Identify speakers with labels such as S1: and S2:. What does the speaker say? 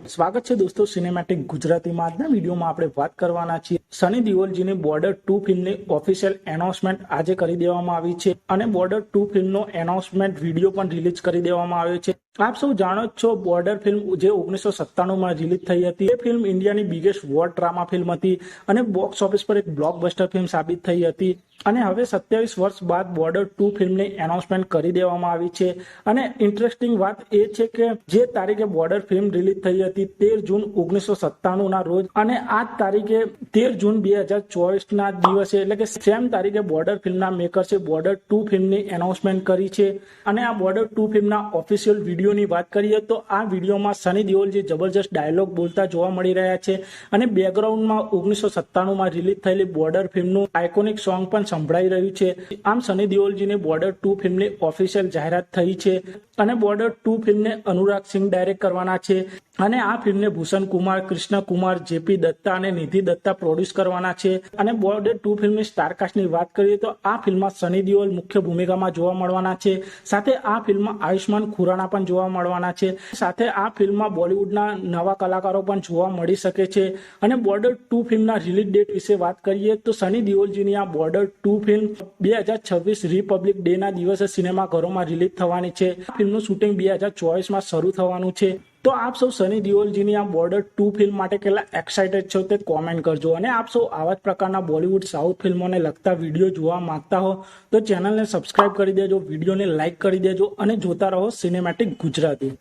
S1: સ્વાગત છે દોસ્તો સિનેમેટિક ગુજરાતીમાં। આજના વિડીયોમાં આપણે વાત કરવાના છીએ સની દેઓલજીની બોર્ડર 2 ફિલ્મની ઓફિશિયલ એનાઉન્સમેન્ટ આજે કરી દેવામાં આવી છે અને બોર્ડર 2 ફિલ્મનો એનાઉન્સમેન્ટ વિડીયો પણ રિલીઝ કરી દેવામાં આવ્યો છે। આપ સૌ જાણો છો બોર્ડર ફિલ્મ જે 1997માં રિલીઝ થઈ હતી એ ફિલ્મ ઇન્ડિયાની બિગેસ્ટ વોર ડ્રામા ફિલ્મ હતી અને બોક્સ ઓફિસ પર એક બ્લોકબસ્ટર ફિલ્મ સાબિત થઈ હતી અને હવે 27 વર્ષ બાદ બોર્ડર 2 ફિલ્મની એનાઉન્સમેન્ટ કરી દેવામાં આવી છે। અને ઇન્ટરેસ્ટિંગ વાત એ છે કે જે તારીખે બોર્ડર ફિલ્મ રિલીઝ થઈ હતી 13 જૂન 1997 ના રોજ અને આ તારીખે 13 જૂન 2024 ના દિવસે એટલે કે સેમ તારીખે બોર્ડર ફિલ્મના મેકર્સે બોર્ડર 2 ફિલ્મની એનાઉન્સમેન્ટ કરી છે। અને આ બોર્ડર 2 ફિલ્મના ઓફિશિયલ વિડીયોની વાત કરીએ તો આ વિડીયોમાં સની દેઓલજી જબરજસ્ત ડાયલોગ બોલતા જોવા મળી રહ્યા છે અને બેકગ્રાઉન્ડમાં 1997માં રિલીઝ થયેલી બોર્ડર ફિલ્મનું આઇકોનિક સોંગ પણ સંભળાઈ રહ્યું છે। આમ સની દેઓલજીની બોર્ડર 2 ફિલ્મની ઓફિશિયલ જાહેરાત થઈ છે અને બોર્ડર 2 ફિલ્મને અનુરાગ સિંહ ડાયરેક્ટ કરવાના છે અને આ ફિલ્મને ભૂષણ કુમાર, કૃષ્ણ કુમાર, જેપી દત્તા અને નિધિ દત્તા પ્રોડ્યુસ કરવાના છે। અને બોર્ડર 2 ફિલ્મની સ્ટારકાસ્ટની વાત કરીએ તો આ ફિલ્મમાં સની દેઓલ મુખ્ય ભૂમિકામાં જોવા મળવાના છે। સાથે આ ફિલ્મમાં આયુષ્માન ખુરાના પણ જોવા મળવાના છે। સાથે આ ફિલ્મમાં બોલિવૂડના નવા કલાકારો પણ જોવા મળી શકે છે। અને બોર્ડર 2 ફિલ્મના રિલીઝ ડેટ વિશે વાત કરીએ તો સની દેઓલજીની આ બોર્ડર 2 ફિલ્મ 2026 રિપબ્લિક ડે ના દિવસે સિનેમાઘરોમાં રિલીઝ થવાની છે। ફિલ્મનું શૂટિંગ 2024માં શરૂ થવાનું છે। તો આપ સૌ સની દેઓલજીની આ બોર્ડર 2 ફિલ્મ માટે કેટલા એક્સાઇટેડ છો તે કોમેન્ટ કરજો અને આપ સૌ આવા જ પ્રકારના બોલિવૂડ સાઉથ ફિલ્મોને લગતા વિડીયો જોવા માંગતા હો તો ચેનલને સબસ્ક્રાઇબ કરી દેજો, વિડીયોને લાઇક કરી દેજો અને જોતા રહો સિનેમેટિક ગુજરાતી।